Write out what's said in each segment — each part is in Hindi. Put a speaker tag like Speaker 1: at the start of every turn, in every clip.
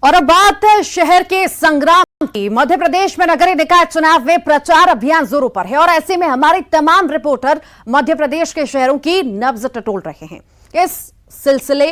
Speaker 1: और अब बात है शहर के संग्राम की। मध्य प्रदेश में नगरीय निकाय चुनाव में प्रचार अभियान जोरों पर है और ऐसे में हमारे तमाम रिपोर्टर मध्य प्रदेश के शहरों की नब्ज टटोल रहे हैं। इस सिलसिले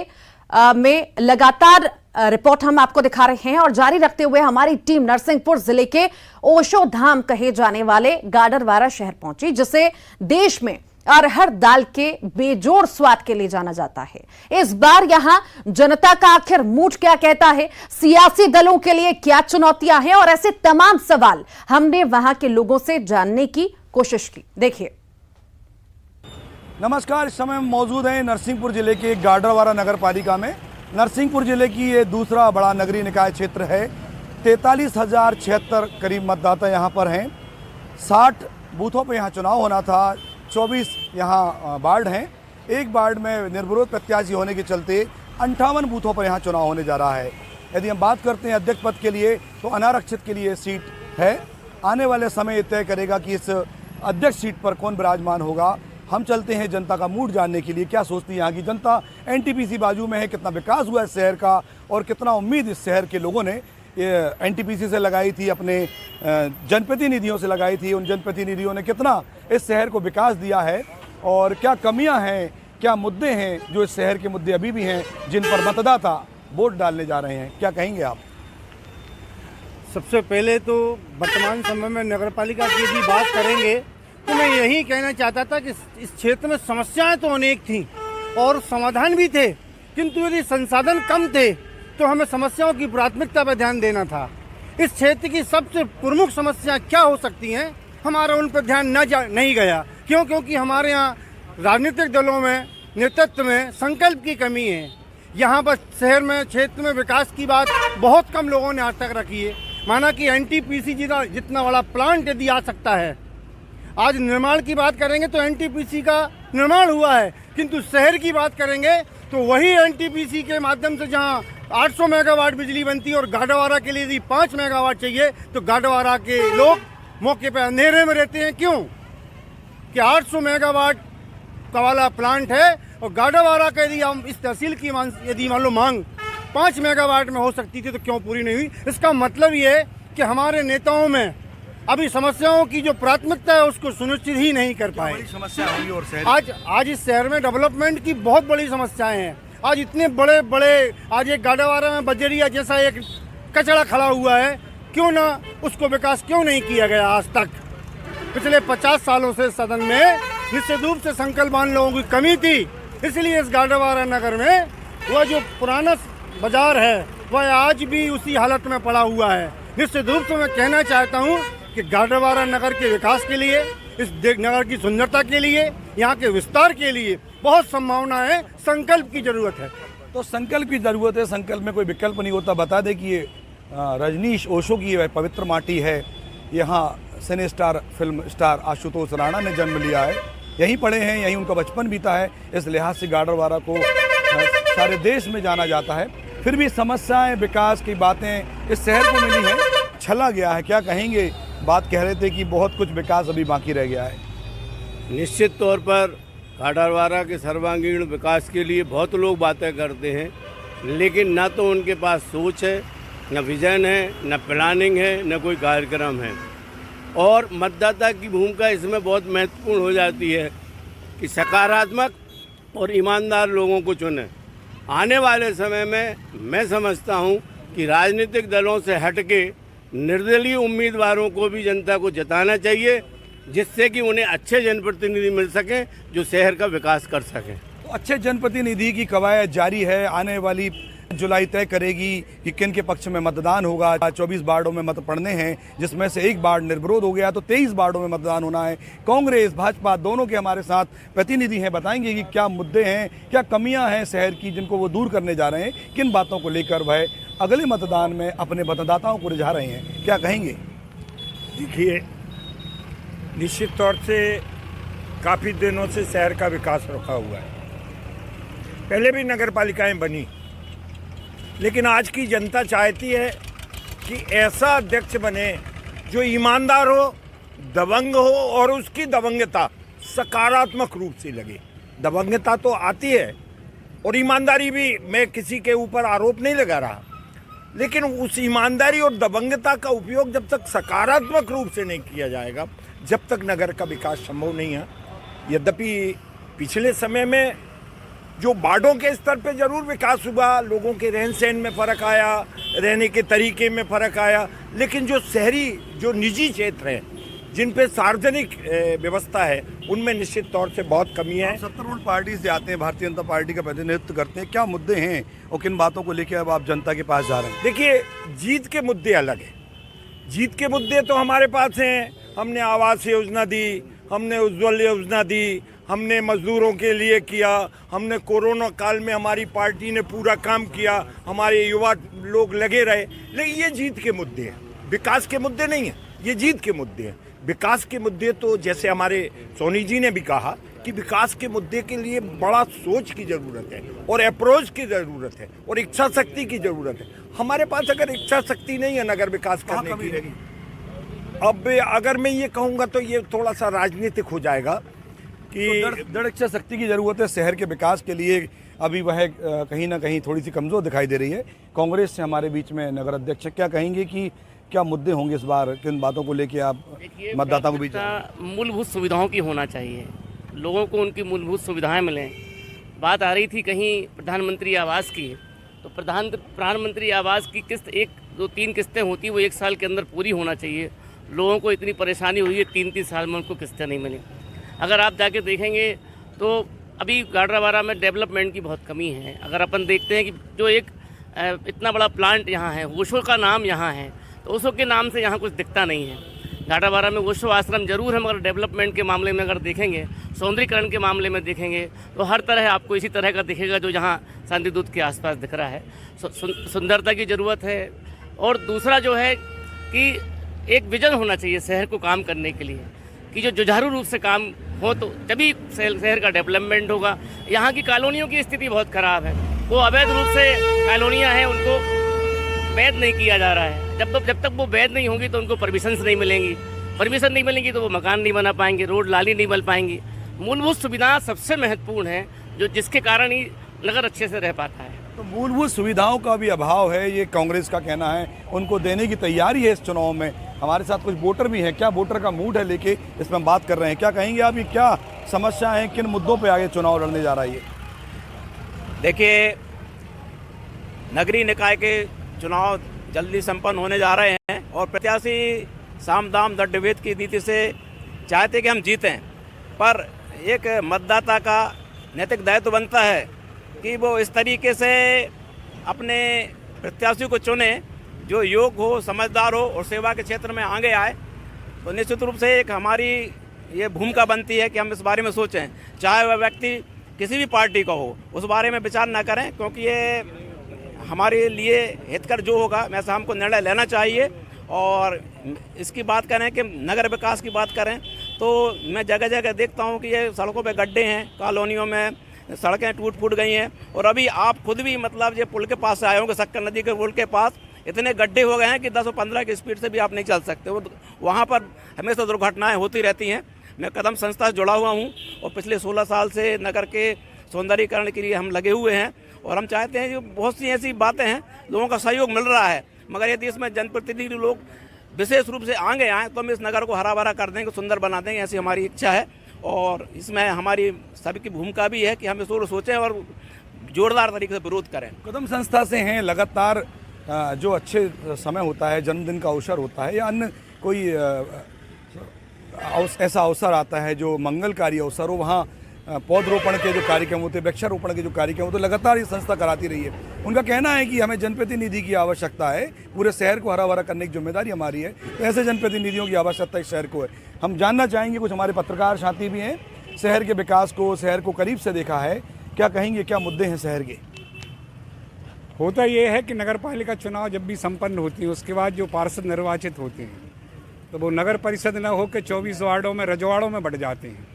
Speaker 1: में लगातार रिपोर्ट हम आपको दिखा रहे हैं और जारी रखते हुए हमारी टीम नरसिंहपुर जिले के ओशो धाम कहे जाने वाले गाडरवारा शहर पहुंची, जिसे देश में अरहर दाल के बेजोड़ स्वाद के लिए जाना जाता है। इस बार यहां जनता का आखिर मूड क्या कहता है, सियासी दलों के लिए क्या चुनौतियां हैं, और ऐसे तमाम सवाल हमने वहां के लोगों से जानने की कोशिश की। देखिए।
Speaker 2: नमस्कार, इस समय हम मौजूद हैं नरसिंहपुर जिले के गाडरवारा नगर पालिका में। नरसिंहपुर जिले की ये दूसरा बड़ा नगरीय निकाय क्षेत्र है। 43,076 करीब मतदाता यहाँ पर हैं। 60 बूथों पर यहाँ चुनाव होना था। 24 यहाँ वार्ड हैं। एक वार्ड में निर्विरोध प्रत्याशी होने के चलते 58 बूथों पर यहाँ चुनाव होने जा रहा है। यदि हम बात करते हैं अध्यक्ष पद के लिए, तो अनारक्षित के लिए सीट है। आने वाले समय ये तय करेगा कि इस अध्यक्ष सीट पर कौन विराजमान होगा। हम चलते हैं जनता का मूड जानने के लिए, क्या सोचती है यहाँ की जनता। एनटीपीसी बाजू में है, कितना विकास हुआ है शहर का और कितना उम्मीद इस शहर के लोगों ने एनटीपीसी से लगाई थी, अपने जनप्रतिनिधियों से लगाई थी। उन जनप्रतिनिधियों ने कितना इस शहर को विकास दिया है और क्या कमियां हैं, क्या मुद्दे हैं जो इस शहर के मुद्दे अभी भी हैं, जिन पर मतदाता वोट डालने जा रहे हैं। क्या कहेंगे आप?
Speaker 3: सबसे पहले तो वर्तमान समय में नगर पालिका की यदि बात करेंगे तो मैं यही कहना चाहता था कि इस क्षेत्र में समस्याएं तो अनेक थीं और समाधान भी थे, किंतु यदि संसाधन कम थे तो हमें समस्याओं की प्राथमिकता पर ध्यान देना था। इस क्षेत्र की सबसे प्रमुख समस्या क्या हो सकती हैं, हमारा उन पर ध्यान नहीं गया। क्योंकि हमारे यहाँ राजनीतिक दलों में, नेतृत्व में संकल्प की कमी है। यहाँ पर शहर में, क्षेत्र में विकास की बात बहुत कम लोगों ने आज तक रखी है। माना कि एनटीपीसी जितना बड़ा प्लांट यदि आ सकता है, आज निर्माण की बात करेंगे तो एनटीपीसी का निर्माण हुआ है, किंतु शहर की बात करेंगे तो वही एनटीपीसी के माध्यम से जहां 800 मेगावाट बिजली बनती है और गाडरवारा के लिए यदि 5 मेगावाट चाहिए तो गाडरवारा के लोग मौके पर अंधेरे में रहते हैं। क्यों? कि 800 मेगावाट का वाला प्लांट है और गाडरवारा का यदि हम इस तहसील की यदि मान लो मांग 5 मेगावाट में हो सकती थी तो क्यों पूरी नहीं हुई। इसका मतलब ये है कि हमारे नेताओं में अभी समस्याओं की जो प्राथमिकता है उसको सुनिश्चित ही नहीं कर पाए।
Speaker 2: समस्या होगी और शहर
Speaker 3: आज इस शहर में डेवलपमेंट की बहुत बड़ी समस्याएं हैं। आज इतने बड़े बड़े आज एक गाडरवारा में बजरिया जैसा एक कचरा खड़ा हुआ है, क्यों ना उसको विकास क्यों नहीं किया गया आज तक। पिछले 50 सालों से सदन में निश्चित रूप से संकल्पवान लोगों की कमी थी, इसलिए इस गाडरवारा नगर में वह जो पुराना बाजार है वह आज भी उसी हालत में पड़ा हुआ है। निश्चित रूप से मैं कहना चाहता हूँ कि गाडरवारा नगर के विकास के लिए, इस नगर की सुंदरता के लिए, यहाँ के विस्तार के लिए बहुत संभावना है। संकल्प की जरूरत है।
Speaker 2: तो संकल्प की जरूरत है, संकल्प में कोई विकल्प नहीं होता। बता दें कि ये रजनीश ओशो की वह पवित्र माटी है। यहाँ सिने star, film star Ashutosh Rana ने जन्म लिया है, यहीं पढ़े हैं, यहीं उनका बचपन बीता है। इस लिहाज से गाडरवारा को सारे देश में जाना जाता है। फिर भी समस्याएं, विकास की बातें इस शहर को मिली हैं, छला गया है। क्या कहेंगे? बात कह रहे थे कि बहुत कुछ विकास अभी बाकी रह गया है।
Speaker 4: निश्चित तौर पर गाडरवारा के सर्वांगीण विकास के लिए बहुत लोग बातें करते हैं, लेकिन ना तो उनके पास सोच है, न विजन है, न प्लानिंग है, न कोई कार्यक्रम है। और मतदाता की भूमिका इसमें बहुत महत्वपूर्ण हो जाती है कि सकारात्मक और ईमानदार लोगों को चुने। आने वाले समय में मैं समझता हूँ कि राजनीतिक दलों से हटके निर्दलीय उम्मीदवारों को भी जनता को जताना चाहिए, जिससे कि उन्हें अच्छे जनप्रतिनिधि मिल सकें जो शहर का विकास कर सकें।
Speaker 2: तो अच्छे जनप्रतिनिधि की कवायद जारी है। आने वाली जुलाई तय करेगी कि किन के पक्ष में मतदान होगा। 24 वार्डों में मत पड़ने हैं, जिसमें से एक वार्ड निर्विरोध हो गया, तो 23 वार्डों में मतदान होना है। कांग्रेस, भाजपा दोनों के हमारे साथ प्रतिनिधि हैं, बताएंगे कि क्या मुद्दे हैं, क्या कमियां हैं शहर की, जिनको वो दूर करने जा रहे हैं, किन बातों को लेकर वह अगले मतदान में अपने मतदाताओं को रिझा रहे हैं। क्या कहेंगे?
Speaker 5: देखिए, निश्चित तौर से काफ़ी दिनों से शहर का विकास रुका हुआ है। पहले भी नगर पालिकाएँ बनी, लेकिन आज की जनता चाहती है कि ऐसा अध्यक्ष बने जो ईमानदार हो, दबंग हो और उसकी दबंगता सकारात्मक रूप से लगे। दबंगता तो आती है और ईमानदारी भी, मैं किसी के ऊपर आरोप नहीं लगा रहा, लेकिन उस ईमानदारी और दबंगता का उपयोग जब तक सकारात्मक रूप से नहीं किया जाएगा, जब तक नगर का विकास संभव नहीं है। यद्यपि पिछले समय में जो वार्डों के स्तर पे जरूर विकास हुआ, लोगों के रहन सहन में फ़र्क आया, रहने के तरीके में फ़र्क आया, लेकिन जो शहरी जो निजी क्षेत्र हैं जिन पे सार्वजनिक व्यवस्था है उनमें निश्चित तौर से बहुत कमी है।
Speaker 2: 70 पार्टी से आते हैं, भारतीय जनता पार्टी का प्रतिनिधित्व करते हैं, क्या मुद्दे हैं और किन बातों को लेकर अब आप जनता के पास जा रहे हैं?
Speaker 5: देखिए, जीत के मुद्दे अलग हैं। जीत के मुद्दे तो हमारे पास हैं। हमने आवास योजना दी, हमने उज्ज्वल योजना दी, हमने मजदूरों के लिए किया, हमने कोरोना काल में हमारी पार्टी ने पूरा काम किया, हमारे युवा लोग लगे रहे। लेकिन ये जीत के मुद्दे हैं, विकास के मुद्दे नहीं हैं, ये जीत के मुद्दे हैं। विकास के मुद्दे तो जैसे हमारे सोनी जी ने भी कहा कि विकास के मुद्दे के लिए बड़ा सोच की ज़रूरत है और अप्रोच की ज़रूरत है और इच्छा शक्ति की ज़रूरत है। हमारे पास अगर इच्छा शक्ति नहीं है नगर विकास करने की, अब अगर मैं ये कहूँगा तो ये थोड़ा सा राजनीतिक हो जाएगा कि
Speaker 2: तो दृढ़ इच्छा शक्ति की जरूरत है शहर के विकास के लिए। अभी वह कहीं ना कहीं थोड़ी सी कमजोर दिखाई दे रही है। कांग्रेस से हमारे बीच में नगर अध्यक्ष, क्या कहेंगे कि क्या मुद्दे होंगे इस बार, किन बातों को लेके आप मतदाताओं को बीच?
Speaker 6: मूलभूत सुविधाओं की होना चाहिए, लोगों को उनकी मूलभूत सुविधाएं मिलें। बात आ रही थी कहीं प्रधानमंत्री आवास की, तो प्रधानमंत्री आवास की किस्त 1, 2, 3 किस्तें होती, वो 1 साल के अंदर पूरी होना चाहिए। लोगों को इतनी परेशानी हुई है, 3-3 साल में उनको किस्तें नहीं मिली। अगर आप जाके देखेंगे तो अभी गाडरावारा में डेवलपमेंट की बहुत कमी है। अगर अपन देखते हैं कि जो एक इतना बड़ा प्लांट यहाँ है, ओशो का नाम यहाँ है, तो ओशो के नाम से यहाँ कुछ दिखता नहीं है। गाडरावारा में ओशो आश्रम जरूर है, मगर डेवलपमेंट के मामले में अगर देखेंगे, सौंदर्यीकरण के मामले में देखेंगे, तो हर तरह आपको इसी तरह का दिखेगा जो यहाँ शांति दूत के आसपास दिख रहा है। सुंदरता की ज़रूरत है। और दूसरा जो है कि एक विजन होना चाहिए शहर को काम करने के लिए, कि जो जुझारू रूप से काम हो तो तभी शहर का डेवलपमेंट होगा। यहाँ की कॉलोनियों की स्थिति बहुत ख़राब है। वो अवैध रूप से कॉलोनियाँ हैं, उनको वैध नहीं किया जा रहा है। जब तक वो वैध नहीं होंगी तो उनको परमिशंस नहीं मिलेंगी। परमिशन नहीं मिलेंगी तो वो मकान नहीं बना पाएंगे, रोड नाली नहीं बन पाएंगी। मूलभूत सुविधा सबसे महत्वपूर्ण है, जो जिसके कारण ही नगर अच्छे से रह पाता है।
Speaker 2: तो मूलभूत सुविधाओं का भी अभाव है, ये कांग्रेस का कहना है। उनको देने की तैयारी है इस चुनाव में। हमारे साथ कुछ वोटर भी हैं, क्या वोटर का मूड है लेके इसमें हम बात कर रहे हैं। क्या कहेंगे आप, ये क्या समस्या है, किन मुद्दों पे आगे चुनाव लड़ने जा रहा है ये?
Speaker 7: देखिए, नगरीय निकाय के चुनाव जल्दी संपन्न होने जा रहे हैं और प्रत्याशी साम दाम दंडभेद की नीति से चाहते कि हम जीतें, पर एक मतदाता का नैतिक दायित्व बनता है कि वो इस तरीके से अपने प्रत्याशी को चुने जो योग्य हो, समझदार हो और सेवा के क्षेत्र में आगे आए। तो निश्चित रूप से एक हमारी ये भूमिका बनती है कि हम इस बारे में सोचें, चाहे वह व्यक्ति किसी भी पार्टी का हो, उस बारे में विचार ना करें, क्योंकि ये हमारे लिए हितकर जो होगा वैसा हमको निर्णय लेना चाहिए। और इसकी बात करें कि नगर विकास की बात करें तो मैं जगह जगह देखता हूँ कि ये सड़कों पे गड्ढे हैं, कॉलोनियों में सड़कें टूट फूट गई हैं। और अभी आप खुद भी मतलब ये पुल के पास से आए होंगे, शक्कर नदी के पुल के पास इतने गड्ढे हो गए हैं कि 10 और 15 की स्पीड से भी आप नहीं चल सकते। वो वहाँ पर हमेशा दुर्घटनाएँ होती रहती हैं। मैं कदम संस्था से जुड़ा हुआ हूँ और पिछले 16 साल से नगर के सौंदर्यीकरण के लिए हम लगे हुए हैं और हम चाहते हैं कि बहुत सी ऐसी बातें हैं, लोगों का सहयोग मिल रहा है, मगर यदि इसमें जनप्रतिनिधि लोग विशेष रूप से आगे आएँ तो हम इस नगर को हरा भरा कर देंगे, सुंदर बना देंगे, ऐसी हमारी इच्छा है। और इसमें हमारी सभी की भूमिका भी है कि हम इसको सोचें और जोरदार तरीके से विरोध करें।
Speaker 2: कदम संस्था से हैं, लगातार जो अच्छे समय होता है, जन्मदिन का अवसर होता है या अन्य कोई ऐसा अवसर आता है जो मंगलकारी अवसर हो, वहाँ पौधरोपण के जो कार्यक्रम होते हैं, वृक्षारोपण के जो कार्यक्रम होते हैं, लगातार ये संस्था कराती रही है। उनका कहना है कि हमें जनप्रतिनिधि की आवश्यकता है, पूरे शहर को हरा भरा करने की जिम्मेदारी हमारी है, तो ऐसे जनप्रतिनिधियों की आवश्यकता इस शहर को है। हम जानना चाहेंगे, कुछ हमारे पत्रकार साथी भी हैं, शहर के विकास को, शहर को करीब से देखा है, क्या कहेंगे, क्या मुद्दे हैं शहर के?
Speaker 8: होता ये है कि नगर पालिका चुनाव जब भी संपन्न होती है उसके बाद जो पार्षद निर्वाचित होते हैं तो वो नगर परिषद न होकर 24 वार्डों में, रजवाड़ों में बढ़ जाते हैं।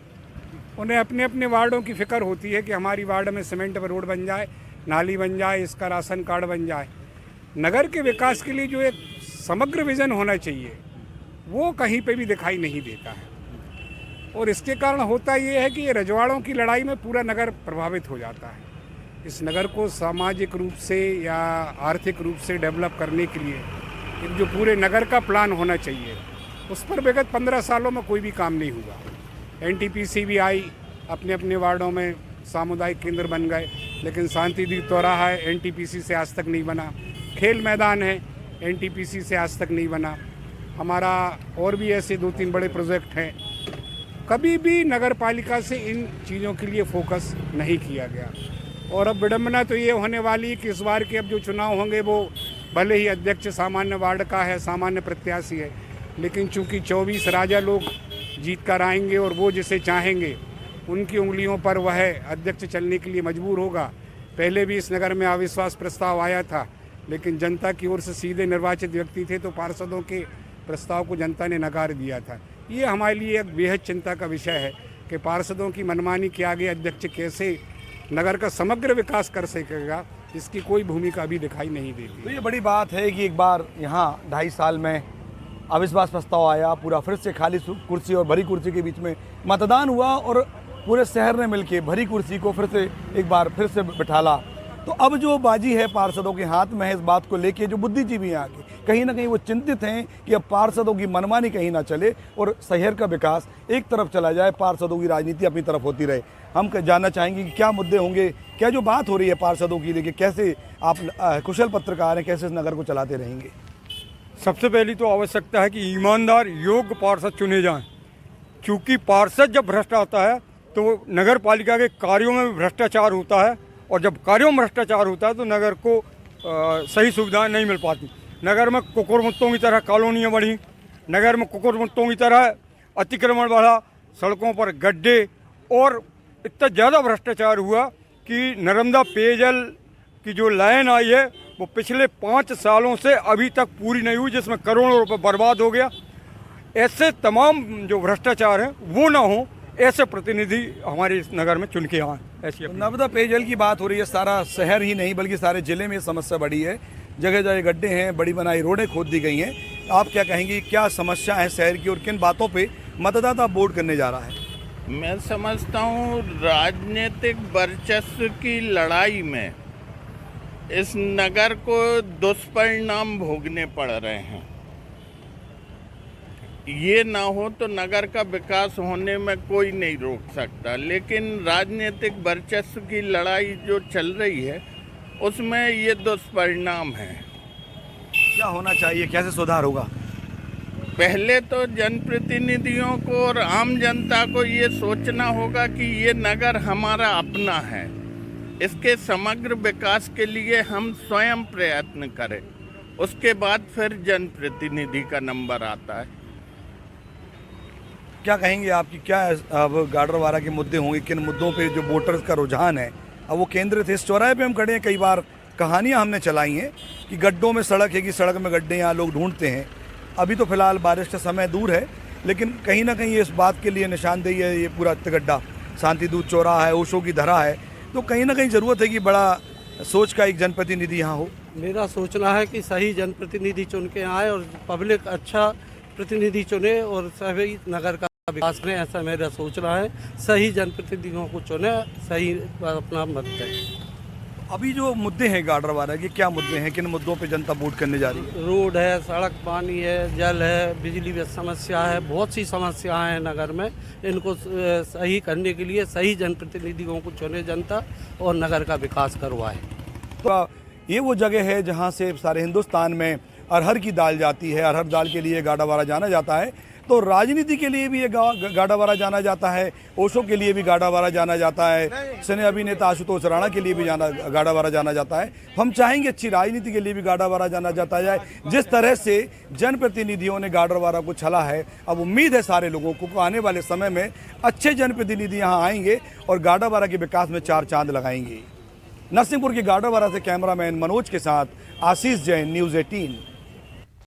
Speaker 8: उन्हें अपने अपने वार्डों की फिक्र होती है कि हमारी वार्ड में सीमेंट पर रोड बन जाए, नाली बन जाए, इसका राशन कार्ड बन जाए। नगर के विकास के लिए जो एक समग्र विजन होना चाहिए वो कहीं पे भी दिखाई नहीं देता है और इसके कारण होता ये है कि ये रजवाड़ों की लड़ाई में पूरा नगर प्रभावित हो जाता है। इस नगर को सामाजिक रूप से या आर्थिक रूप से डेवलप करने के लिए एक जो पूरे नगर का प्लान होना चाहिए, उस पर विगत 15 सालों में कोई भी काम नहीं हुआ। एनटीपीसी भी आई, अपने अपने वार्डों में सामुदायिक केंद्र बन गए, लेकिन शांतिद्वीप चौराहा है, एनटीपीसी से आज तक नहीं बना। खेल मैदान है, एनटीपीसी से आज तक नहीं बना। हमारा और भी ऐसे 2-3 बड़े प्रोजेक्ट हैं, कभी भी नगर पालिका से इन चीज़ों के लिए फोकस नहीं किया गया। और अब विडम्बना तो ये होने वाली है कि इस बार के अब जो चुनाव होंगे वो भले ही अध्यक्ष सामान्य वार्ड का है, सामान्य प्रत्याशी है, लेकिन चूंकि 24 राजा लोग जीत कर आएंगे और वो जिसे चाहेंगे उनकी उंगलियों पर वह अध्यक्ष चलने के लिए मजबूर होगा। पहले भी इस नगर में अविश्वास प्रस्ताव आया था, लेकिन जनता की ओर से सीधे निर्वाचित व्यक्ति थे, तो पार्षदों के प्रस्ताव को जनता ने नकार दिया था। ये हमारे लिए एक बेहद चिंता का विषय है कि पार्षदों की मनमानी के आगे अध्यक्ष कैसे नगर का समग्र विकास कर सकेगा, इसकी कोई भूमिका अभी दिखाई नहीं देती।
Speaker 2: तो ये बड़ी बात है कि एक बार यहाँ 2.5 साल में अविश्वास प्रस्ताव आया, पूरा फिर से खाली कुर्सी और भरी कुर्सी के बीच में मतदान हुआ और पूरे शहर ने मिलके भरी कुर्सी को फिर से एक बार फिर से बिठाला। तो अब जो बाजी है पार्षदों के हाथ में है, इस बात को लेके जो बुद्धिजीवी हैं आके कहीं ना कहीं वो चिंतित हैं कि अब पार्षदों की मनमानी कहीं ना चले और शहर का विकास एक तरफ चला जाए, पार्षदों की राजनीति अपनी तरफ होती रहे। हम जानना चाहेंगे कि क्या मुद्दे होंगे, क्या जो बात हो रही है पार्षदों की लेके, कैसे आप कुशल पत्रकार हैं, कैसे इस नगर को चलाते रहेंगे।
Speaker 5: सबसे पहली तो आवश्यकता है कि ईमानदार योग्य पार्षद चुने जाएं, क्योंकि पार्षद जब भ्रष्ट आता है तो नगर पालिका के कार्यों में भ्रष्टाचार होता है, और जब कार्यों में भ्रष्टाचार होता है तो नगर को सही सुविधाएं नहीं मिल पाती। नगर में कुकुरमुत्तों की तरह कॉलोनियाँ बढ़ी, नगर में कुकुरमुत्तों की तरह अतिक्रमण बढ़ा, सड़कों पर गड्ढे, और इतना ज़्यादा भ्रष्टाचार हुआ कि नर्मदा पेयजल की जो लाइन आई है वो पिछले 5 सालों से अभी तक पूरी नहीं हुई, जिसमें करोड़ों रुपए बर्बाद हो गया। ऐसे तमाम जो भ्रष्टाचार हैं वो ना हो, ऐसे प्रतिनिधि हमारे इस नगर में चुन के आए। ऐसी
Speaker 2: नर्मदा पेयजल की बात हो रही है, सारा शहर ही नहीं बल्कि सारे जिले में समस्या बढ़ी है, जगह जगह गड्ढे हैं, बड़ी बनाई रोडें खोद दी गई हैं। आप क्या कहेंगे, क्या समस्या है शहर की और किन बातों पे मतदाता वोट करने जा रहा है?
Speaker 9: मैं समझता हूँ राजनीतिक वर्चस्व की लड़ाई में इस नगर को दुष्परिणाम भोगने पड़ रहे हैं। ये ना हो तो नगर का विकास होने में कोई नहीं रोक सकता, लेकिन राजनीतिक वर्चस्व की लड़ाई जो चल रही है उसमें ये दुष्परिणाम है।
Speaker 2: क्या होना चाहिए, कैसे सुधार होगा?
Speaker 9: पहले तो जनप्रतिनिधियों को और आम जनता को ये सोचना होगा कि ये नगर हमारा अपना है, इसके समग्र विकास के लिए हम स्वयं प्रयत्न करें, उसके बाद फिर जनप्रतिनिधि का नंबर आता है।
Speaker 2: क्या कहेंगे आपकी, क्या अब गाडरवारा के मुद्दे होंगे, किन मुद्दों पे जो वोटर्स का रुझान है अब वो केंद्रित है? इस चौराहे पे हम खड़े हैं, कई बार कहानियां हमने चलाई हैं कि गड्ढों में सड़क है, कि सड़क में गड्ढे यहाँ लोग ढूंढते हैं। अभी तो फिलहाल बारिश का समय दूर है, लेकिन कहीं ना कहीं इस बात के लिए निशानदेही है ये पूरा गड्ढा। शांतिदूत चौराहा है, ओशो की धरा है, तो कहीं ना कहीं ज़रूरत है कि बड़ा सोच का एक जनप्रतिनिधि यहाँ हो।
Speaker 10: मेरा सोचना है कि सही जनप्रतिनिधि चुन के आए और पब्लिक अच्छा प्रतिनिधि चुने और सभी नगर का विकास करें, ऐसा मेरा सोचना है। सही जनप्रतिनिधियों को चुने, सही अपना मत दें।
Speaker 2: अभी जो मुद्दे हैं गाडरवारा के, क्या मुद्दे हैं, किन मुद्दों पे जनता वोट करने जा रही है?
Speaker 10: रोड है, सड़क, पानी है, जल है, बिजली की समस्या है, बहुत सी समस्याएं हैं नगर में। इनको सही करने के लिए सही जनप्रतिनिधियों को चुने जनता और नगर का विकास करवाए।
Speaker 2: तो ये वो जगह है जहाँ से सारे हिंदुस्तान में अरहर की दाल जाती है, अरहर दाल के लिए गाडरवारा जाना जाता है, तो राजनीति के लिए भी ये गाडरवारा जाना जाता है, ओशो के लिए भी गाडरवारा जाना जाता है, सिने अभिनेता आशुतोष राणा के लिए भी गाडरवारा जाना जाता है। हम चाहेंगे अच्छी राजनीति के लिए भी गाडरवारा जाना जाता जाए। जिस तरह से जनप्रतिनिधियों ने गाडरवारा को छला है, अब उम्मीद है सारे लोगों को आने वाले समय में अच्छे जनप्रतिनिधि यहाँ आएंगे और गाडरवारा के विकास में 4 चांद लगाएंगे। नरसिंहपुर के गाडरवारा से कैमरामैन मनोज के साथ आशीष जैन, न्यूज़ 18।